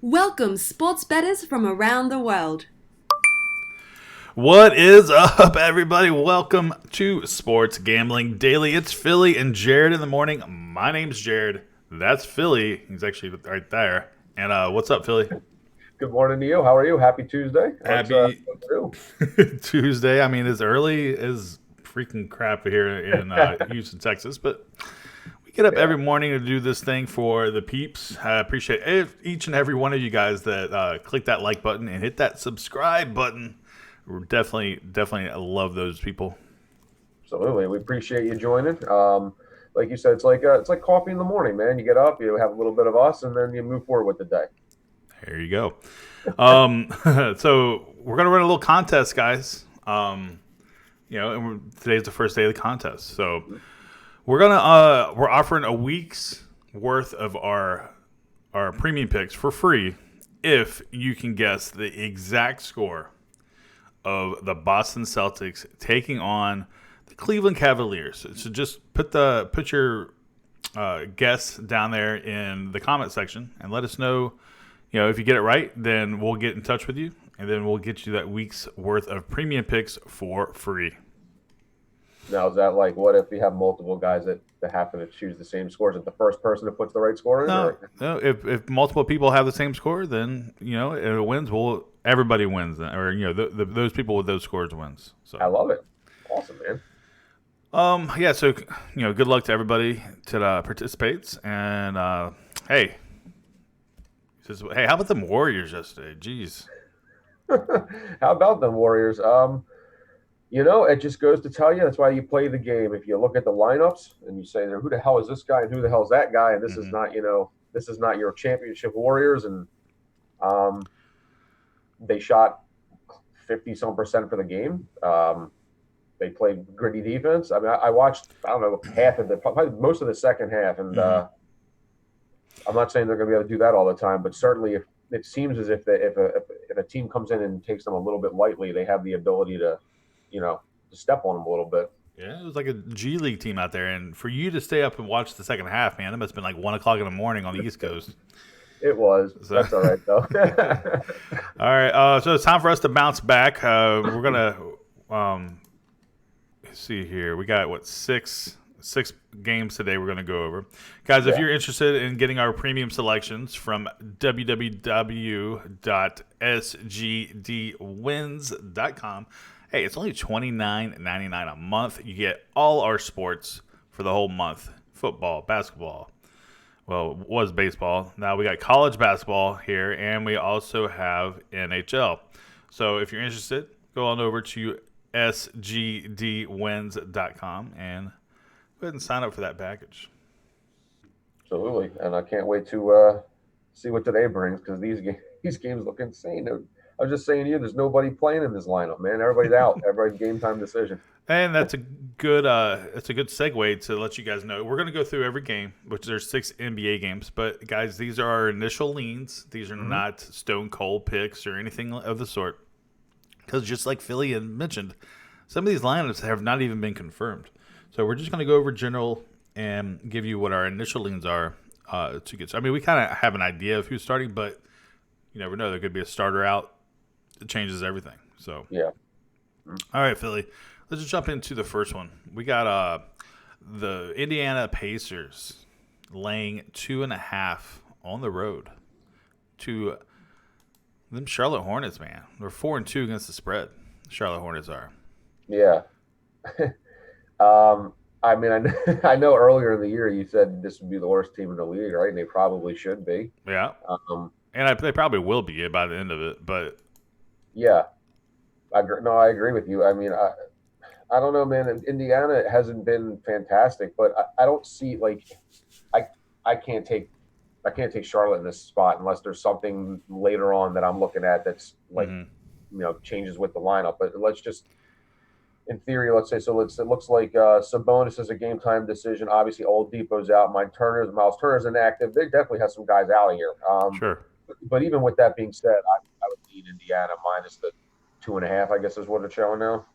Welcome, sports bettors from around the world. What is up, everybody? Welcome to Sports Gambling Daily. It's Philly and Jared in the morning. My name's Jared. That's Philly. He's actually right there. And what's up, Philly? Good morning to you. How are you? Happy Tuesday. Happy What's new? Tuesday. I mean, as early as freaking crap here in Houston, Texas, but we get up Yeah, every morning to do this thing for the peeps. I appreciate each and every one of you guys that click that like button and hit that subscribe button. We're definitely love those people. absolutely. We appreciate you joining. Like you said, it's like coffee in the morning, man. You get up, you have a little bit of us, and then you move forward with the day. There you go. Um, so we're gonna run a little contest, guys. Today's the first day of the contest, so we're offering a week's worth of our premium picks for free if you can guess the exact score of the Boston Celtics taking on the Cleveland Cavaliers. So just put your guess down there in the comment section and let us know. If you get it right, then we'll get in touch with you, and then we'll get you that week's worth of premium picks for free. Now, is that like what if you have multiple guys that happen to choose the same scores? Is it the first person that puts the right score in? No, no. If multiple people have the same score, then it wins. Well, everybody wins, then, or those people with those scores wins. So I love it. Awesome, man. yeah. So good luck to everybody that participates, and hey. Hey, how about them Warriors yesterday? Jeez. How about them Warriors? It just goes to tell you that's why you play the game. If you look at the lineups and you say, "Who the hell is this guy?" and "Who the hell is that guy?" and Mm-hmm. this is not your championship Warriors, and um, they shot 50-some% for the game. They played gritty defense. I mean, I watched, I don't know, probably most of the second half, and I'm not saying they're going to be able to do that all the time, but certainly if it seems as if a team comes in and takes them a little bit lightly, they have the ability to step on them a little bit. Yeah, it was like a G League team out there, and for you to stay up and watch the second half, man, it must have been like 1 o'clock in the morning on the East Coast. It was. So, That's all right, though. all right, so it's time for us to bounce back. We're gonna see here. We got six games today we're going to go over. Guys, if you're interested in getting our premium selections from www.sgdwins.com, hey, it's only $29.99 a month. You get all our sports for the whole month. Football, basketball. Well, it was baseball. Now we got college basketball here, and we also have NHL. So if you're interested, go on over to sgdwins.com and go ahead and sign up for that package. Absolutely, and I can't wait to see what today brings because these games look insane. I was just saying to you, there's nobody playing in this lineup, man. Everybody's out. Everybody's game time decision. And that's a good segue to let you guys know. We're going to go through every game, which there's 6 NBA games. But guys, these are our initial leans. These are not stone cold picks or anything of the sort. Because just like Philly had mentioned, some of these lineups have not even been confirmed. So we're just going to go over general and give you what our initial leans are to get. I mean, we kind of have an idea of who's starting, but you never know. There could be a starter out. It changes everything. So Yeah. All right, Philly. Let's just jump into the first one. We got the Indiana Pacers laying 2.5 on the road to them Charlotte Hornets, man. They're 4-2 against the spread. Charlotte Hornets are. Yeah. I mean, I know earlier in the year you said this would be the worst team in the league, right? And they probably should be. Yeah. Um, They probably will be by the end of it, but yeah. I agree with you. I mean, I don't know, man. Indiana hasn't been fantastic, but I don't see I I can't take Charlotte in this spot unless there's something later on that I'm looking at that's changes with the lineup. But in theory, let's say it looks like Sabonis is a game time decision. Obviously, Oladipo's out. Miles Turner's inactive. They definitely have some guys out of here. Sure. But even with that being said, I would lead Indiana minus the 2.5. I guess is what it's showing now.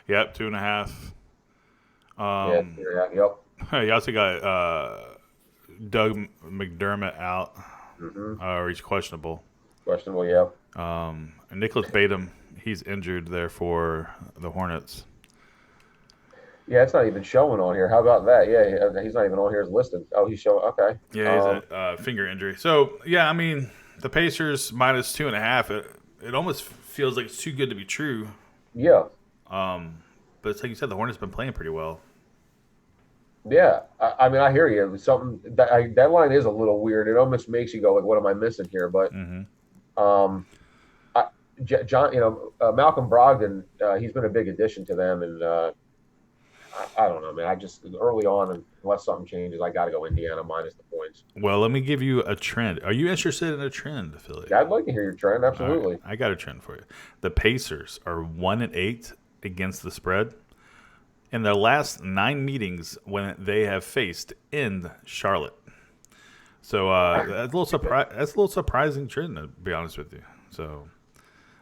Yep, 2.5. Yep. You also got Doug McDermott out. Mm-hmm. or he's questionable. Questionable, yeah. And Nicholas Batum, he's injured there for the Hornets. Yeah, it's not even showing on here. How about that? Yeah, he's not even on here as listed. Oh, he's showing. Okay. Yeah, he's a finger injury. So yeah, I mean the Pacers minus 2.5. It almost feels like it's too good to be true. Yeah, But it's like you said, the Hornets been playing pretty well. yeah. I mean, I hear you. Something that line is a little weird. It almost makes you go like, "What am I missing here?" But Mm-hmm. um, I, John, Malcolm Brogdon, he's been a big addition to them, and I don't know, man. I just early on, unless something changes, I got to go Indiana minus the points. Well, let me give you a trend. Are you interested in a trend, Philly? Yeah, I'd like to hear your trend. All right, Absolutely. I got a trend for you. The Pacers are 1-8 against the spread in their last 9 meetings when they have faced in Charlotte. So that's That's a little surprising trend, to be honest with you. So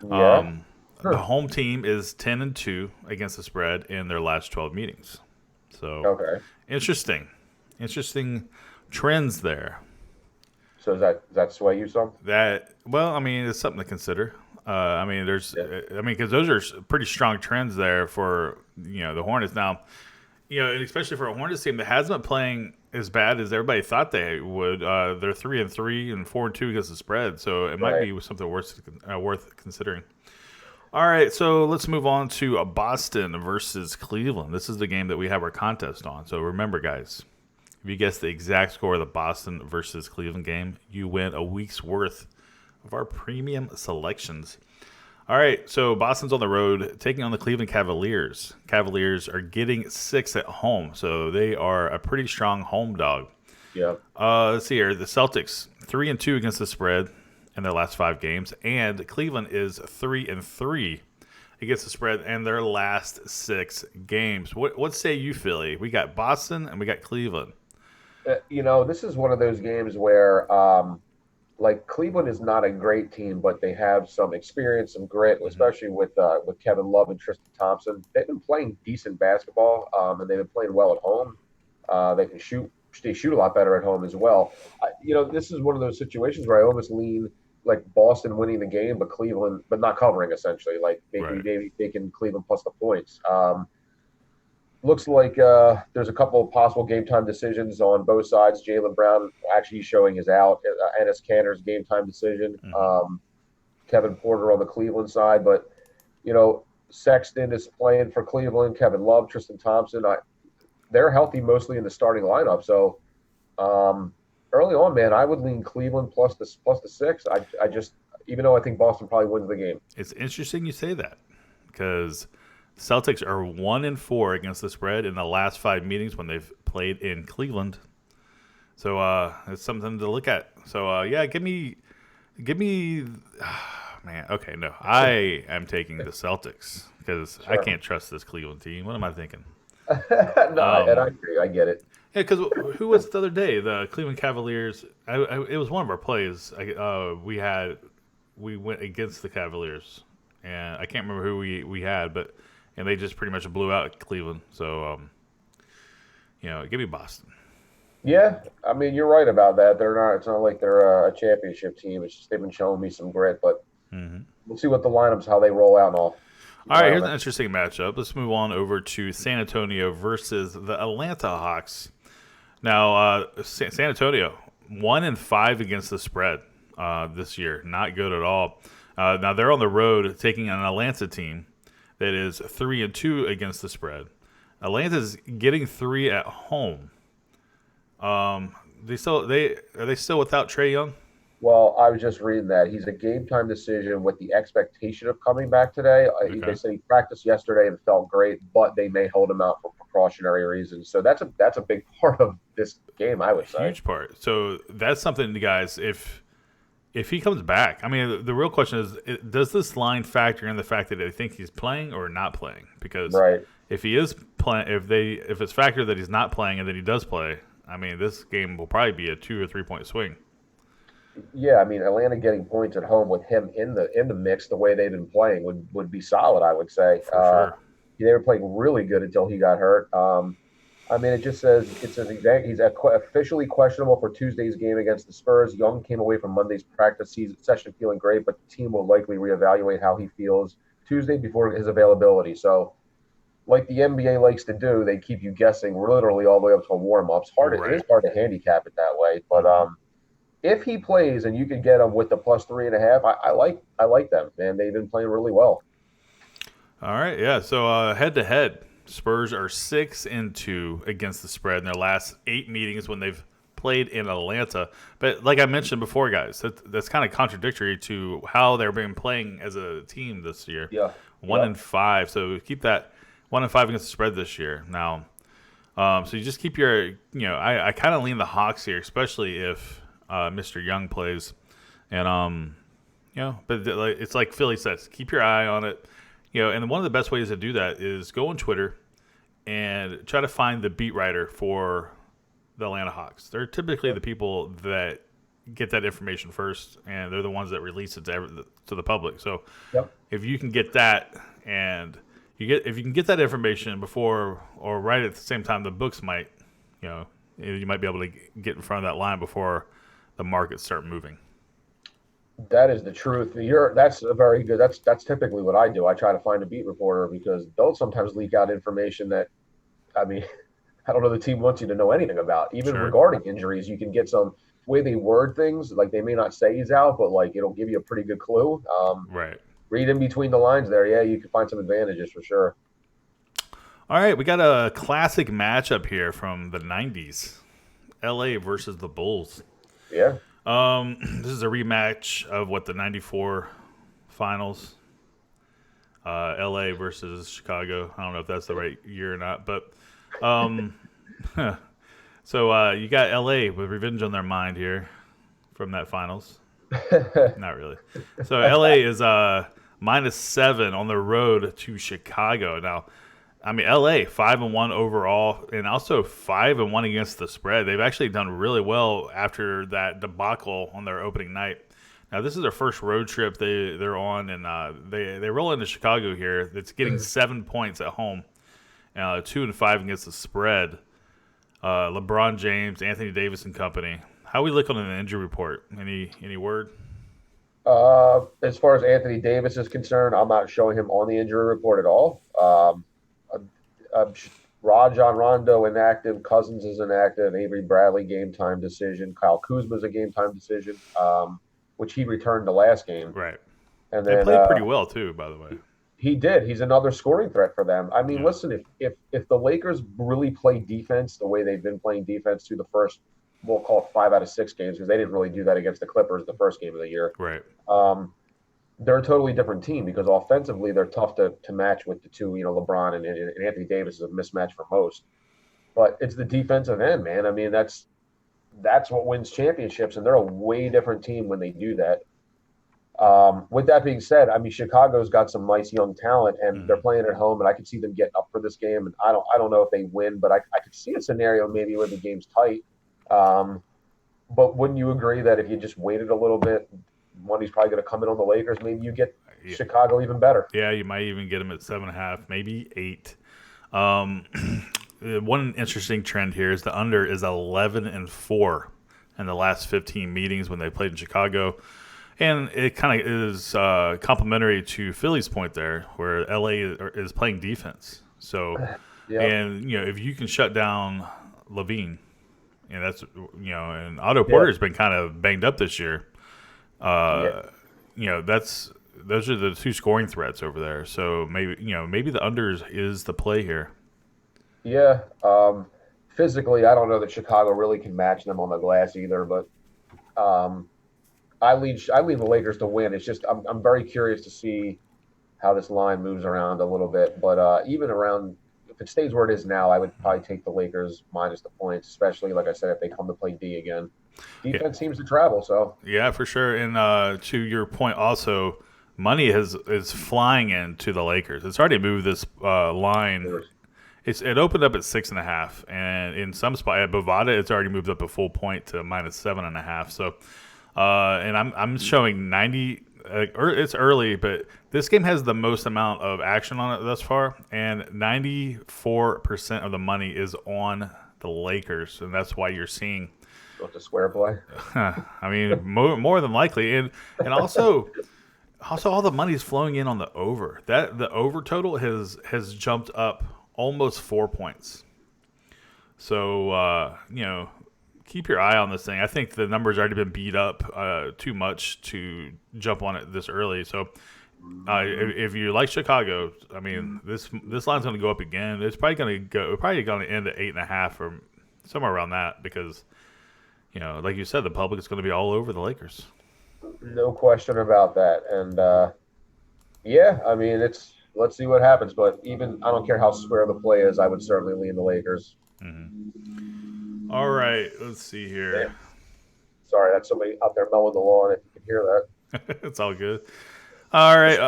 Yeah. the Huh. home team is 10-2 against the spread in their last 12 meetings. So Okay. interesting trends there. So does that sway you some? I mean, it's something to consider. Yeah. Because those are pretty strong trends there for the Hornets. Now, and especially for a Hornets team that hasn't been playing as bad as everybody thought they would. They're 3-3 and 4-2 against the spread, so it might Right. be something worth considering. All right, so let's move on to Boston versus Cleveland. This is the game that we have our contest on. So remember, guys, if you guess the exact score of the Boston versus Cleveland game, you win a week's worth of our premium selections. All right, so Boston's on the road taking on the Cleveland Cavaliers. Cavaliers are getting 6 at home, so they are a pretty strong home dog. Yeah. Let's see here. The Celtics 3-2 against the spread in their last 5 games, and Cleveland is 3-3 against the spread in their last 6 games. What say you, Philly? We got Boston and we got Cleveland. This is one of those games where, like Cleveland is not a great team, but they have some experience, some grit, Mm-hmm. especially with Kevin Love and Tristan Thompson. They've been playing decent basketball, and they've been playing well at home. They can shoot. They shoot a lot better at home as well. This is one of those situations where I almost lean like Boston winning the game, but Cleveland, but not covering essentially. Like Right. maybe taking Cleveland plus the points. Looks like there's a couple of possible game time decisions on both sides. Jaylen Brown actually showing his out. Ennis Cantor's game time decision. Mm-hmm. Kevin Porter on the Cleveland side, but you know Sexton is playing for Cleveland. Kevin Love, Tristan Thompson. They're healthy mostly in the starting lineup. So early on, man, I would lean Cleveland plus the 6. I just even though I think Boston probably wins the game. It's interesting you say that because Celtics are 1-4 against the spread in the last 5 meetings when they've played in Cleveland. So it's something to look at. So give me, man. Okay, no, I am taking the Celtics because I Sure. can't trust this Cleveland team. What am I thinking? No, and I agree. I get it. Yeah, because who was it the other day? The Cleveland Cavaliers. It was one of our plays. We went against the Cavaliers, and I can't remember who we had, and they just pretty much blew out Cleveland. So, give me Boston. Yeah, I mean you're right about that. They're not. It's not like they're a championship team. It's just they've been showing me some grit, but Mm-hmm. we'll see what the lineups how they roll out and all. All right, here's an interesting matchup. Let's move on over to San Antonio versus the Atlanta Hawks. Now, San Antonio 1-5 against the spread this year, not good at all. Now they're on the road taking an Atlanta team that is 3-2 against the spread. Atlanta's getting 3 at home. Are they still without Trae Young? Well, I was just reading that he's a game time decision with the expectation of coming back today. Okay. They said he practiced yesterday and felt great, but they may hold him out for precautionary reasons. So that's a big part of this game, I would say. Huge part. So that's something, guys. If he comes back, I mean, the real question is, does this line factor in the fact that they think he's playing or not playing? Because Right. if he is playing, if it's factored that he's not playing and that he does play, I mean, this game will probably be a 2 or 3 point swing. Yeah, I mean Atlanta getting points at home with him in the mix the way they've been playing would be solid, I would say. For sure. They were playing really good until he got hurt. I mean, it says he's officially questionable for Tuesday's game against the Spurs. Young came away from Monday's practice session feeling great, but the team will likely reevaluate how he feels Tuesday before his availability. So, like the NBA likes to do, they keep you guessing literally all the way up to warm ups. It is Right. hard to handicap it that way, but if he plays and you can get him with the plus 3.5, I like them, man. They've been playing really well. All right. Yeah. So head to head, Spurs are 6-2 against the spread in their last 8 meetings when they've played in Atlanta. But like I mentioned before, guys, that's kind of contradictory to how they've been playing as a team this year. Yeah, One yeah. and five. So keep that 1-5 against the spread this year. Now, so you just keep I kind of lean the Hawks here, especially if Mr. Young plays. And but it's like Philly says, keep your eye on it. And one of the best ways to do that is go on Twitter and try to find the beat writer for the Atlanta Hawks. They're typically the people that get that information first, and they're the ones that release it to the public. So Yep. if you can get that, and if you can get that information before or right at the same time, the books might, you might be able to get in front of that line before the markets start moving. That is the truth. That's a very good. That's typically what I do. I try to find a beat reporter because they'll sometimes leak out information that, I mean, I don't know the team wants you to know anything about. Even Sure. regarding injuries, you can get some way they word things. Like they may not say he's out, but like it'll give you a pretty good clue. Right. Read in between the lines there. Yeah, you can find some advantages for sure. All right, we got a classic matchup here from the '90s: LA versus the Bulls. Yeah. This is a rematch of the '94 finals. LA versus Chicago. I don't know if that's the right year or not, but um, so you got LA with revenge on their mind here from that finals. Not really. So LA is -7 on the road to Chicago. Now, I mean, LA 5-1 overall, and also 5-1 against the spread. They've actually done really well after that debacle on their opening night. Now, this is their first road trip they're on, and they roll into Chicago here. It's getting 7 points at home, 2-5 against the spread. LeBron James, Anthony Davis, and company. How we look on an injury report? Any word? As far as Anthony Davis is concerned, I'm not showing him on the injury report at all. Rajon Rondo inactive, Cousins is inactive, Avery Bradley game time decision, Kyle Kuzma's a game time decision, which he returned the last game, Right. and They then played pretty well too, by the way. he did. He's another scoring threat for them. I mean, Yeah. listen, if the Lakers really play defense the way they've been playing defense through the first, we'll call it 5 out of 6 games because they didn't really do that against the Clippers the first game of the year. Right. They're a totally different team because offensively they're tough to match with the two. LeBron and Anthony Davis is a mismatch for most. But it's the defensive end, man. I mean, that's what wins championships, and they're a way different team when they do that. With that being said, I mean, Chicago's got some nice young talent, and they're playing at home, and I can see them getting up for this game. And I don't know if they win, but I could see a scenario maybe where the game's tight. But wouldn't you agree that if you just waited a little bit, money's probably going to come in on the Lakers? Maybe you get Chicago even better. Yeah, you might even get them at 7.5, maybe 8. One interesting trend here is the under is 11-4 in the last 15 meetings when they played in Chicago. And it kind of is complementary to Philly's point there, where LA is playing defense. So, Yeah. and if you can shut down Levine, and that's and Otto Porter's been kind of banged up this year. Those are the two scoring threats over there. So maybe the unders is the play here. Yeah. Physically, I don't know that Chicago really can match them on the glass either, but I lead the Lakers to win. It's just I'm very curious to see how this line moves around a little bit. But even around, if it stays where it is now, I would probably take the Lakers minus the points, especially like I said, if they come to play D again. Defense seems to travel, so yeah, for sure. And to your point, also, money is flying into the Lakers. It's already moved this line. It opened up at 6.5, and in some spot at Bovada, it's already moved up a full point to -7.5. So, and I'm showing 90 it's early, but this game has the most amount of action on it thus far, and 94% of the money is on the Lakers, and that's why you're seeing. With the square play. I mean, more than likely, and also all the money is flowing in on the over. That the over total has jumped up almost 4 points. So keep your eye on this thing. I think the number's already been beat up too much to jump on it this early. So if you like Chicago, I mean this line's going to go up again. It's probably going to end at 8.5 or somewhere around that because like you said, the public is going to be all over the Lakers. No question about that. And I mean let's see what happens. But even I don't care how square the play is, I would certainly lean the Lakers. Mm-hmm. All right, let's see here. Yeah. Sorry, that's somebody out there mowing the lawn. If you can hear that, it's all good. All right,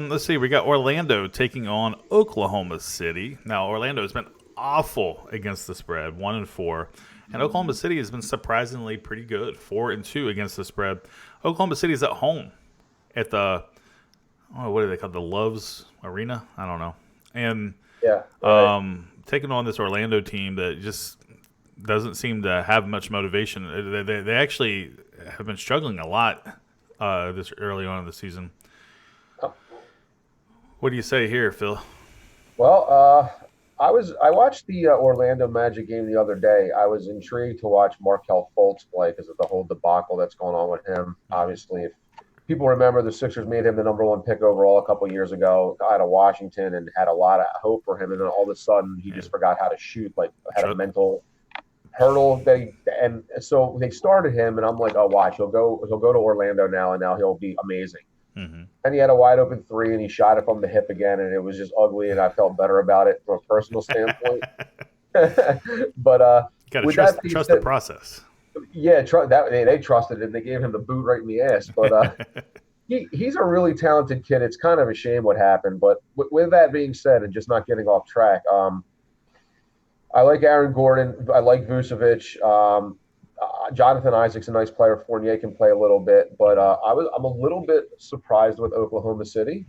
let's see. We got Orlando taking on Oklahoma City. Now, Orlando has been awful against the spread, 1-4, and Oklahoma City has been surprisingly pretty good, 4-2 against the spread. Oklahoma City is at home at the what do they call the Loves Arena? I don't know, and taking on this Orlando team that just doesn't seem to have much motivation. They actually have been struggling a lot this early on in the season. What do you say here, Phil? Well, I watched the Orlando Magic game the other day. I was intrigued to watch Markelle Fultz play because of the whole debacle that's going on with him. Obviously, if people remember, the Sixers made him the number 1 pick overall a couple of years ago out of Washington and had a lot of hope for him. And then all of a sudden, he just forgot how to shoot, had a mental hurdle. And so they started him, and I'm like, oh, watch, he'll go to Orlando now, and now he'll be amazing. Mm-hmm. And he had a wide open 3, and he shot it from the hip again, and it was just ugly. And I felt better about it from a personal standpoint. But you got to trust the process. Yeah, they trusted him. They gave him the boot right in the ass. But he's a really talented kid. It's kind of a shame what happened. But with that being said, and just not getting off track, I like Aaron Gordon. I like Vucevic. Jonathan Isaac's a nice player. Fournier can play a little bit, but I'm a little bit surprised with Oklahoma City.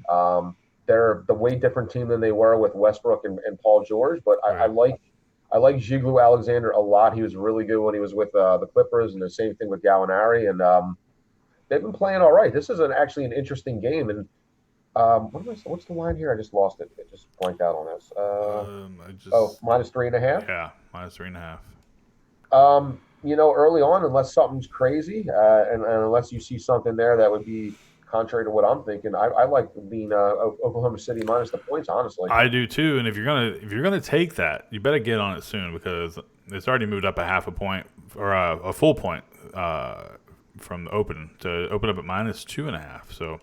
They're the way different team than they were with Westbrook and Paul George. But I like Giglu Alexander a lot. He was really good when he was with the Clippers, and the same thing with Gallinari. And they've been playing all right. This is actually an interesting game. And what's the line here? I just lost it. It just blanked out on us. -3.5. Yeah, -3.5. Early on, unless something's crazy, and unless you see something there that would be contrary to what I'm thinking, I like being Oklahoma City minus the points. Honestly, I do too. And if you're gonna take that, you better get on it soon because it's already moved up a half a point or a full point from the open to open up at -2.5. So,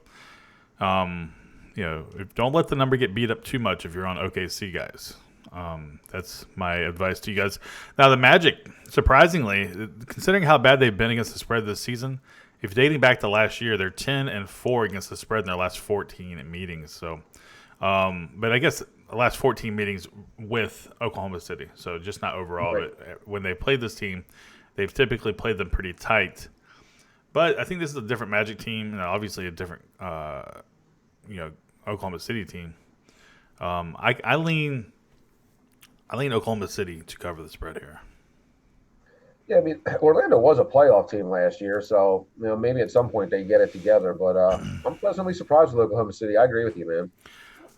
don't let the number get beat up too much if you're on OKC, guys. That's my advice to you guys. Now, the Magic, surprisingly, considering how bad they've been against the spread this season, if dating back to last year, they're 10-4 against the spread in their last 14 meetings. So, but I guess the last 14 meetings with Oklahoma City. So just not overall. Right. But when they played this team, they've typically played them pretty tight. But I think this is a different Magic team, and obviously a different, Oklahoma City team. I lean Oklahoma City to cover the spread here. Yeah, I mean, Orlando was a playoff team last year, so maybe at some point they get it together. But I'm pleasantly surprised with Oklahoma City. I agree with you, man.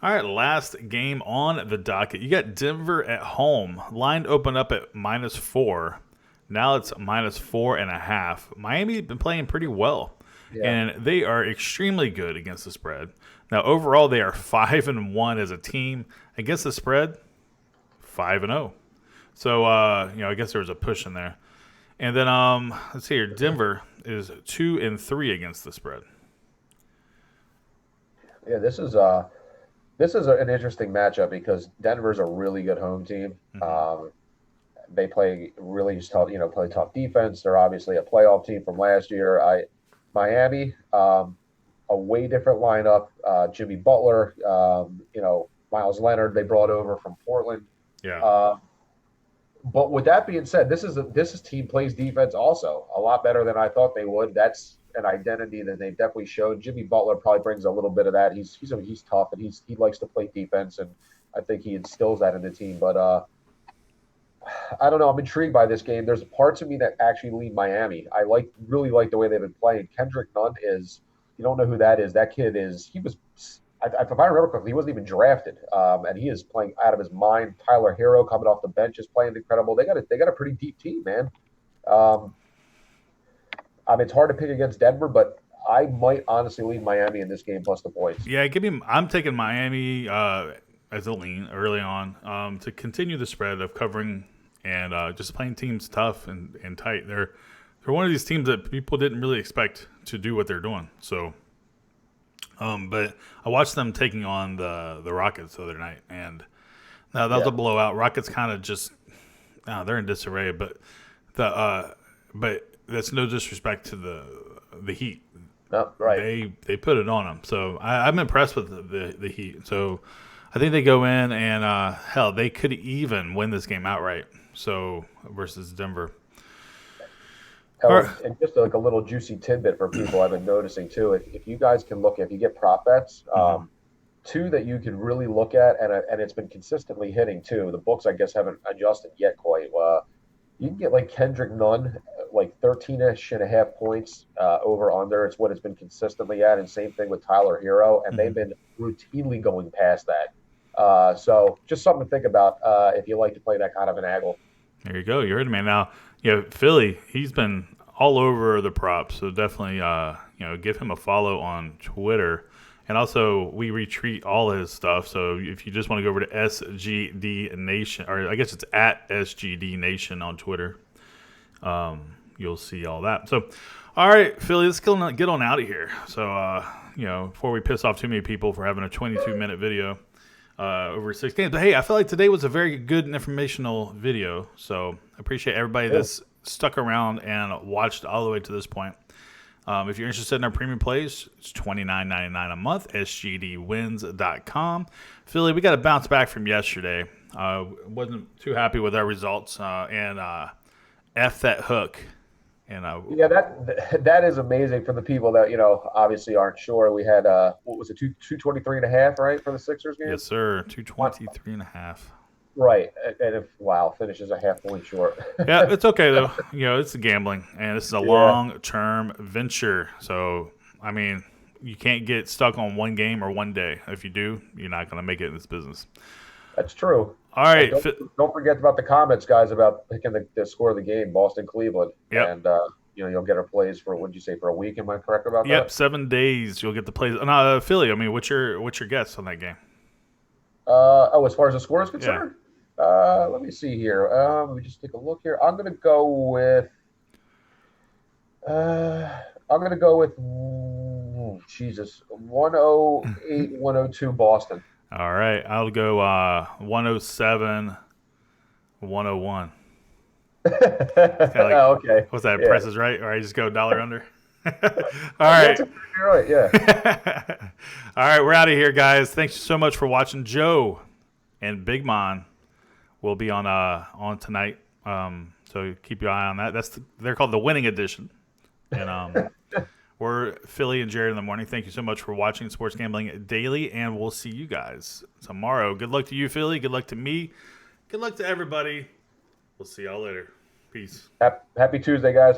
All right, last game on the docket. You got Denver at home. Line opened up at -4. Now it's -4.5. Miami's been playing pretty well, and they are extremely good against the spread. Now, overall, they are 5-1 as a team against the spread. 5-0. So, I guess there was a push in there. And then, let's see here. Denver is 2-3 against the spread. Yeah, this is an interesting matchup because Denver's a really good home team. Mm-hmm. They play really tough, play tough defense. They're obviously a playoff team from last year. Miami, a way different lineup. Jimmy Butler, Miles Leonard, they brought over from Portland. Yeah. But with that being said, this team plays defense also a lot better than I thought they would. That's an identity that they've definitely showed. Jimmy Butler probably brings a little bit of that. He's tough and he likes to play defense, and I think he instills that in the team. But I don't know. I'm intrigued by this game. There's parts of me that actually lean Miami. I really like the way they've been playing. Kendrick Nunn is. You don't know who that is. That kid is. He was. If I remember correctly, he wasn't even drafted, and he is playing out of his mind. Tyler Hero coming off the bench is playing incredible. They got a pretty deep team, man. Um, I mean, it's hard to pick against Denver, but I might honestly leave Miami in this game plus the points. Yeah, I'm taking Miami as a lean early on to continue the spread of covering and just playing teams tough and tight. They're one of these teams that people didn't really expect to do what they're doing. So, but I watched them taking on the Rockets the other night, and that was a blowout. Rockets kind of just they're in disarray, but that's no disrespect to the Heat. No, right. They put it on them. So I'm impressed with the Heat. So I think they go in and hell, they could even win this game outright. So versus Denver. And just like a little juicy tidbit for people I've been noticing too. If you guys can if you get prop bets, two that you can really look at, and it's been consistently hitting too. The books I guess haven't adjusted yet quite. You can get like Kendrick Nunn, like 13-ish and a half points over under. It's what it's been consistently at, and same thing with Tyler Hero, and they've been routinely going past that. So just something to think about if you like to play that kind of an angle. There you go. You heard me. Now, Philly, he's been all over the props, so definitely give him a follow on Twitter. And also, we retweet all his stuff. So if you just want to go over to SGD Nation, or I guess it's at SGD Nation on Twitter, you'll see all that. So, all right, Philly, let's get on out of here. So, before we piss off too many people for having a 22-minute video over 6 games. But, hey, I feel like today was a very good and informational video. So I appreciate everybody that's stuck around and watched all the way to this point. If you're interested in our premium plays, it's $29.99 a month, sgdwins.com. Philly, we got to bounce back from yesterday. Wasn't too happy with our results, and F that hook. And that is amazing for the people that, obviously aren't sure. We had, what was it, 223.5, right, for the Sixers game? Yes, sir, 223.5. Right, and finishes a half point short. Yeah, it's okay though. It's gambling, and this is a long-term venture. So, I mean, you can't get stuck on one game or one day. If you do, you're not going to make it in this business. That's true. All right. Don't forget about the comments, guys, about picking the score of the game, Boston, Cleveland. Yep. And you'll get our plays for, what'd you say, for a week? Am I correct about that? Yep, 7 days you'll get the plays. Philly, I mean, what's your guess on that game? As far as the score is concerned? Let me see here. Let me just take a look here. I'm gonna go with 108, 102 Boston. All right, I'll go 107, 101. Okay. What's that? Price is Right, or I just go dollar under. All right. That's right. Yeah. All right, we're out of here, guys. Thanks so much for watching. Joe and Big Mon will be on tonight. So keep your eye on that. They're called the Winning Edition. And we're Philly and Jared in the morning. Thank you so much for watching Sports Gambling Daily, and we'll see you guys tomorrow. Good luck to you, Philly. Good luck to me. Good luck to everybody. We'll see y'all later. Peace. Happy Tuesday, guys.